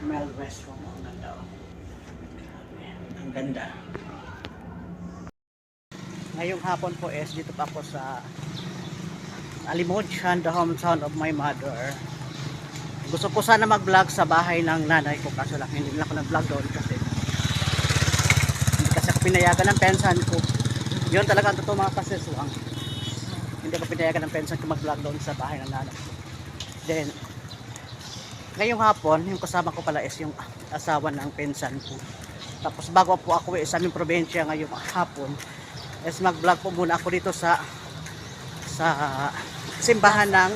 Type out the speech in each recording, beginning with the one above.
Mel restaurant ang ganda. Ang ganda. Ngayong hapon po dito pa ako sa Alimujan, the hometown of my mother. Gusto ko sana mag-vlog sa bahay ng nanay ko, kaso lang hindi na ako nag-vlog doon kasi hindi kasi ako pinayagan ng pensan ko. Yun talaga ang totoo mga kaseswang. Hindi ako pinayagan ng pensan ko mag-vlog doon sa bahay ng nanay ko. Then ngayong hapon, yung kasama ko pala is yung asawa ng pensan ko. Tapos bago po ako sa aming probinsya ngayong hapon, is mag-vlog po muna ako dito sa simbahan ng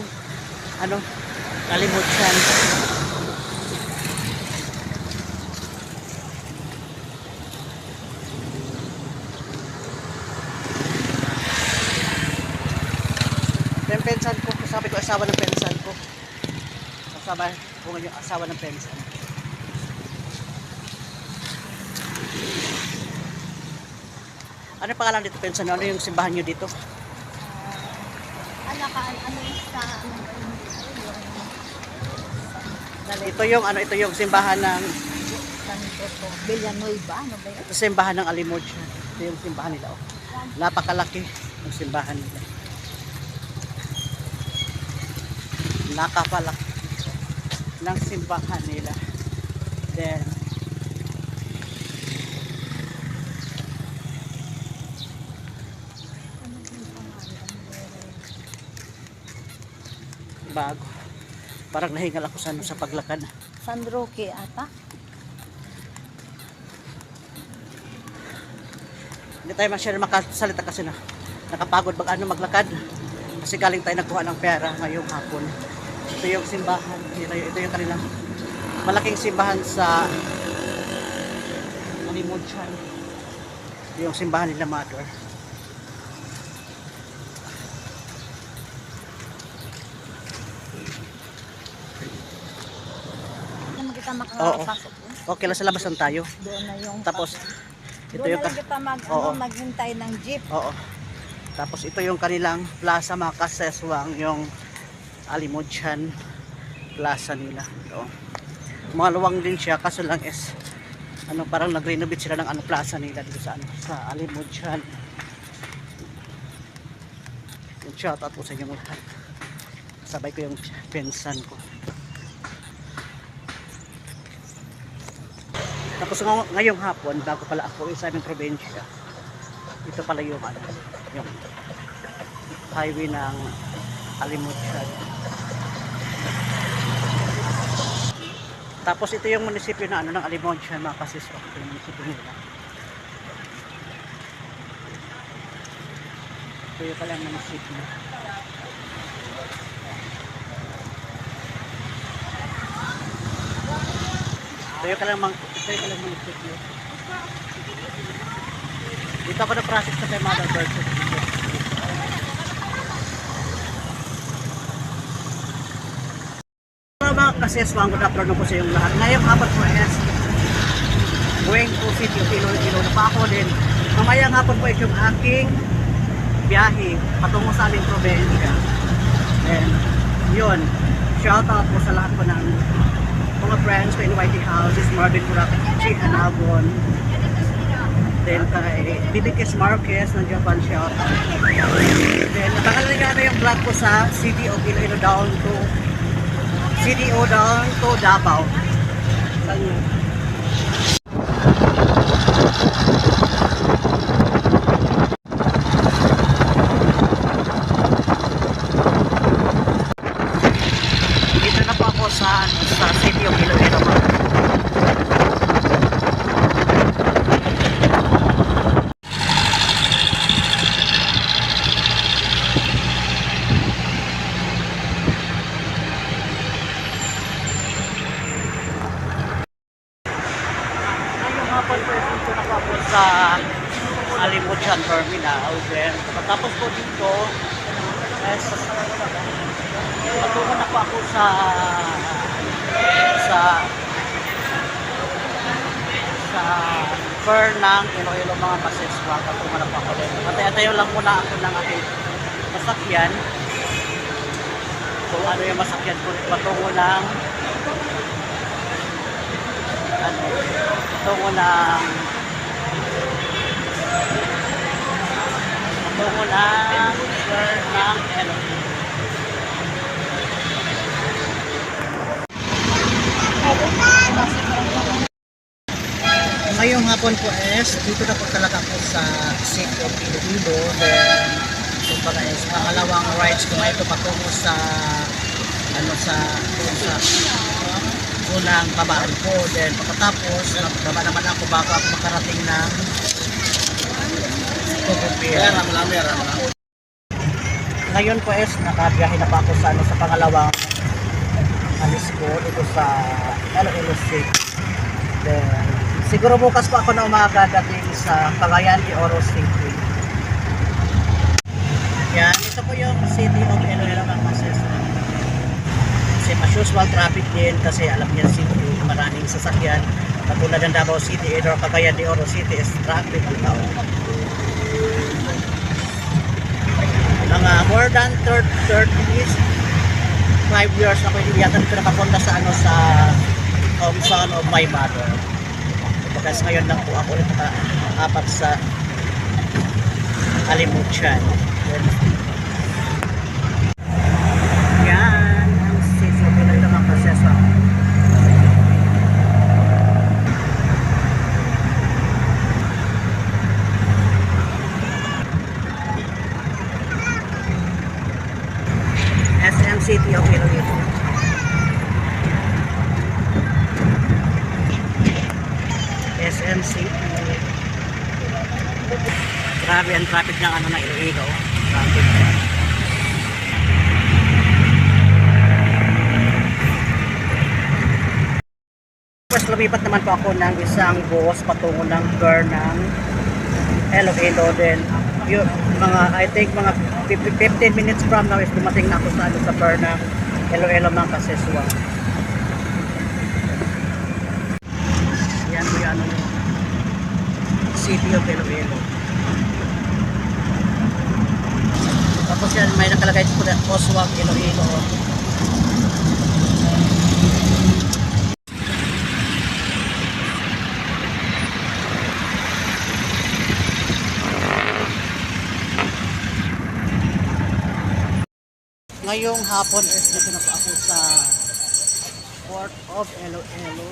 Alimujan. Yung pensan ko, sabi ko asawa ng pensan ko. Kasama ko ngayon yung asawa ng pensan. Ano yung pangalan dito, pensan? Ano yung simbahan nyo dito? Ito yung simbahan ng Villanueva, ano ba yun? ito simbahan ng Alimujan. Ito yung simbahan nila. Oh. Napakalaki yung simbahan nila. Nakapalaki ng simbahan nila. Then bago. Parang nahingal ako sa paglakad. San Roque ata? Hindi tayo masyadong makasalita kasi nakapagod maglakad. Kasi galing tayo nagkuha ng pera ngayong hapon. Ito yung simbahan. Ito yung kanilang malaking simbahan sa Alimujan. Ito yung simbahan nila mother. Kita makakapasok. Okay lang sa labas lang tayo. Doon na yung Tapos ito doon yung na lang kita maghintay ng jeep. Oo. Tapos ito yung kanilang plaza mga kaseswang, yung Alimujan plaza nila. Ito. Maluwang din siya kaso lang is parang nag-renovate sila ng plaza nila dito sa Alimujan. Yung shout out po sa inyo lahat. Sabay ko yung pensan ko. Tapos ngayong hapon, bago pala ako sa aming probinsya, ito pala yung highway ng Alimujan. Tapos ito yung munisipyo ng Alimujan, mga kasiswa. Ito yung munisipyo nila. Ito yung palang munisipyo. Ito yung palang munisipyo. Dito ako na-process sa kay Mother Bird. Mga kaseswang, good afternoon po sa iyong lahat. Ngayong hapon po is going to City of Iloilo na pa ako din. Mamayang hapon po is yung aking biyahe patungo sa aming probinsya. And yun, shout out po sa lahat po ng mga friends ko in Whitey House, is Marvin Buracan, Chi Hanabon, then kay Bibikis Marquez ng Japan, shout out. Then natagal na yung vlog ko sa City of Iloilo down to CDO down to Davao. Saan yun? Dito na po ako sa City of Iloilo. Dito na po sa Alimujan Terminal. Then, tapos po dito, patungo na po ako sa Fair ng Iloilo mga kaseswa. Patungo na po ako din. Matay-tayo lang muna ako ng aking masakyan. Kung ano yung masakyan ko, patungo ng patungo ng Bernang Elohim. Ngayong hapon po dito na po talaga po sa City of Iloilo. Then, kumbaga pangalawang rides ko ngayon patungo sa unang babaan ko. Then, pagkatapos, baba naman ako bago ako makarating ng Tugupir. Ngayon po nakabiyahe na pa ako sa pangalawang alis ko dito sa Iloilo City. Then, siguro bukas pa ako na umaga dating sa Cagayan de Oro City. Yan, ito po yung City of Iloilo mga kases. Kasi as usual traffic din kasi alam niya city, maraming sasakyan. Katulad ng Davao City or Cagayan de Oro City is traffic ang tao. Mga more than 5 years na ko hindi yata dito nakapunta sa sa hometown of my mother. Kasi ngayon lang po ako ulit apat sa Alimuchan. Yan ang city of Iloilo mga kasesa. SM City of Iloilo. SM City. Grabe ang traffic ng na Iloilo. Traffic. Tapos lumipat naman po ako ng isang bus patungo ng Bernang Iloilo. Then yung I think mga 15 minutes from now is dumating na ako sa Bernang Iloilo mga kaseswa. Yan po yan ang City of Iloilo. Tapos yan may nakalagay po na Oswald Iloilo. Ngayong hapon dito na po ako sa Port of Iloilo.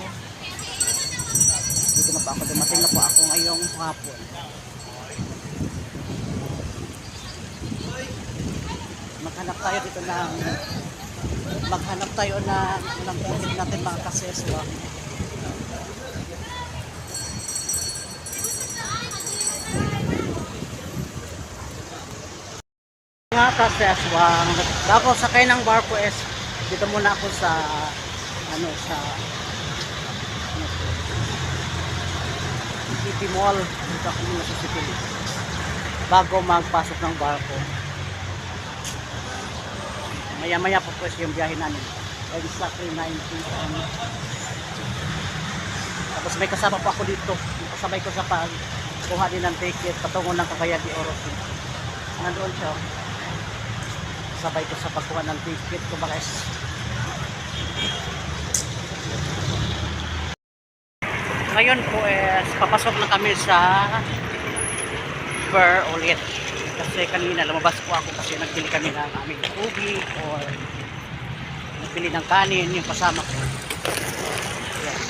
Dito na po ako, dumating na po ako ngayong hapon. Maghanap tayo ng tubig natin mga kaseswa. Mga kaseswang bago sakay ng barko dito muna ako sa City Mall dito ako muna sa City bago magpasok ng barko. Maya maya po yung biyahe namin exactly 19 tapos may kasama po ako dito, kasabay ko sa pagkuha din ng ticket patungo ng Cagayan de Oro. Nandoon siya, sabay ko sa pagkuha ng ticket ko baka ngayon po papasok na kami sa Ber ulit kasi kanina lumabas po ako kasi nagbili kami ng aming tubig or nagbili ng kanin yung kasama ko. Yan.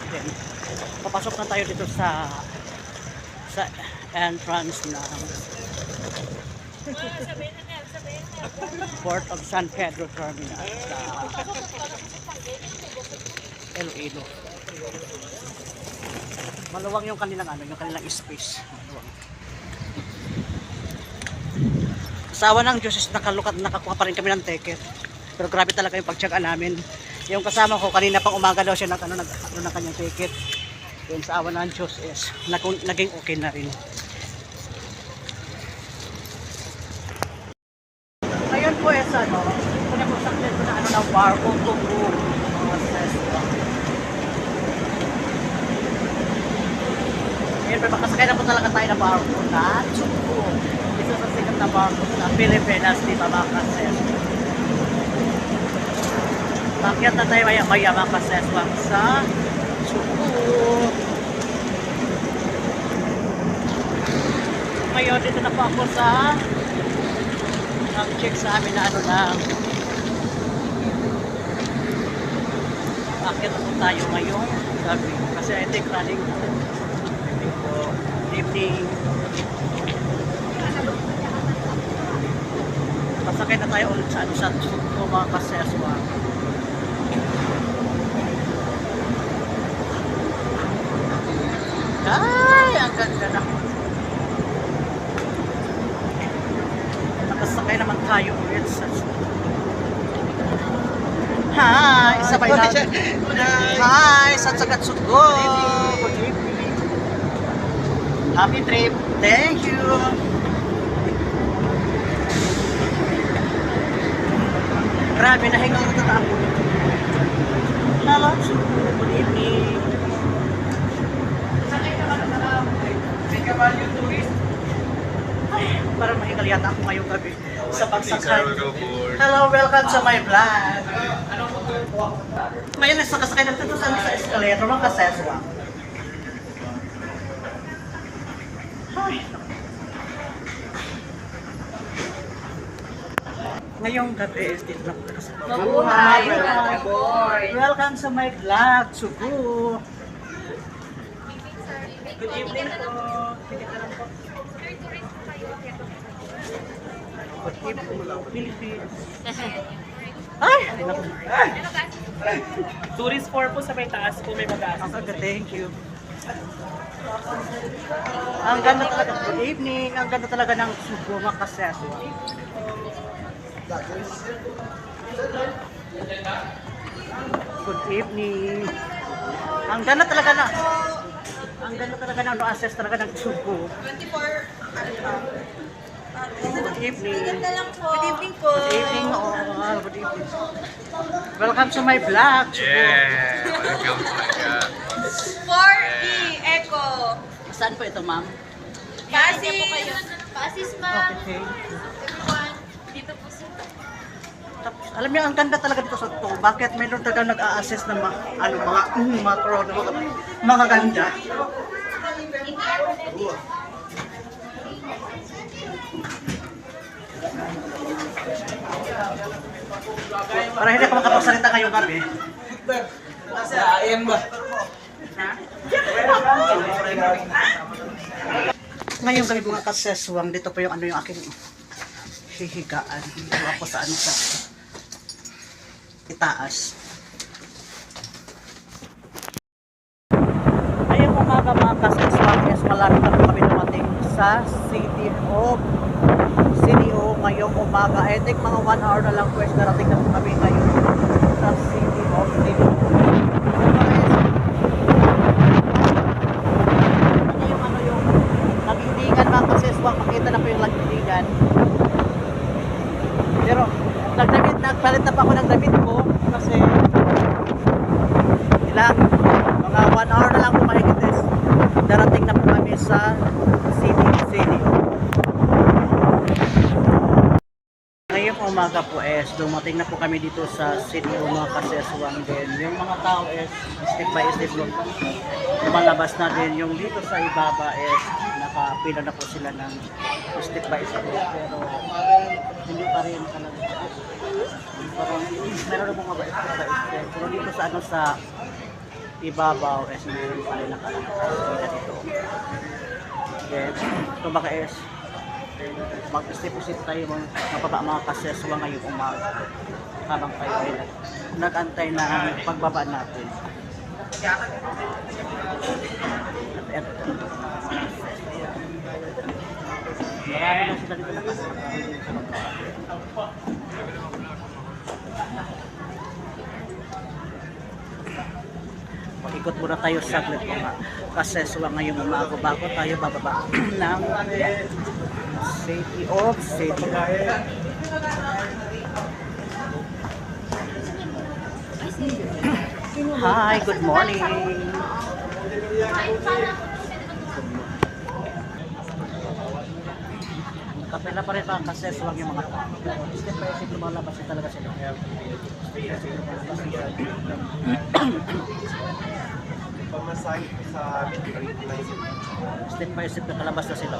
Then, papasok na tayo dito sa entrance ng Port of San Pedro Terminal sa Iloilo. Maluwang yung kanilang space. Maluwang. Sawa ng Diyos is nakakuha pa rin kami ng ticket. Pero grabe talaga yung pagtsaga namin. Yung kasama ko kanina pang umaga daw siya ng kanyang ticket. Yung sa awa ng Diyos is naging okay na rin. Ngayon po ito na po saklit ko na ng barko tungo. Ngayon po makasakay na po talaga tayo ng barko na Tsuku. Isa sa sikat na barko sa Pilipinas, di ba mga kases? Pakyat na tayo maya mga kases sa Sugo. Ngayon, dito na po ako sa nag-check sa amin na ano lang. Akit na po tayo ngayon gabi. Kasi I think running po. Evening. Pasakay na tayo ulit sa ano sa Sugo mga kaseswa. Ay, ang ganda na. Nakasakay naman tayo ulit sa Hi! Sabay na. Hi! Sa Sagat Sugo! Good evening. Happy trip! Thank you! Grabe, nahinga ko na ako. Hello, Sugo! Good evening! Para mahingal yata ako ngayong gabi sa pagsakay. Hello, welcome to my vlog. Ngayon, nakasakay na dito sa escalator, mga kaseswa. Ngayong gabi, dito na po nakasakay. Mabuhay, Welcome sa my vlog, Sugo. Good evening po. Good evening po. Philippines. Ay! Tourist 4 po sa may taas po, may mag-aas. Okay, thank you. Ang ganda talaga. Good evening. Ang ganda talaga ng Sugo, mga kaseswa. Good evening. Ang ganda talaga na. Ang ganda talaga ng no-access talaga ng Sugo. 24. Good evening. Good evening po. Good evening all. Good evening. Welcome to my vlog. Yeah, welcome to my God. 4E Echo. Saan po ito, ma'am? Kasi po kayo. Pasis ma'am. Okay. Everyone. Dito po sa Tapos, alam niyo, ang ganda talaga dito sa to. Bakit mayroon talaga nag-a-assess ng mga corona, mga ganda. Para hindi ako makapagsalita ngayong gabi. Ngayong gabi mga kaseswang, dito po yung ano yung aking hihigaan. Dito ako sa ano sa itaas. Ngayong umaga mga kaseswang, yes, malapit na po kami dumating sa City of ngayong umaga. I think mga 1 hour na lang po is narating na po kami ngayon sa City of ano yung lagindingan mga kaseswang, makita na po yung lagindingan. Pero nagpalit na pa ako ng damit ko kasi mga 1 hour na lang po mahigit is darating na po kami sa City. Ngayong umaga po is dumating na po kami dito sa City mga kaseswang din. Yung mga tao is step by step lumalabas na din. Yung dito sa ibaba is nakapila na po sila ng step by step. Pero hindi pa rin talaga. Parang meron na po mga step by step. Pero dito sa ano sa ibabaw is meron pa rin nakapila dito. Then, ito baka is mag-step-step tayo mapaba mga kaseswa ngayong umaga habang tayo ay nag-antay na pagbaba natin. At marami lang sila dito nakasakay. Mag-ikot muna tayo saglit mga kaseswa ngayong umaga bago tayo bababa ng City of City. Hi, good morning. Kapila pa rin mga kaseswang yung mga tao. Step by step lumalabas talaga sila. Step by step lumalabas sila. pamasahe po sa amin. Step by step na kalabas na sila.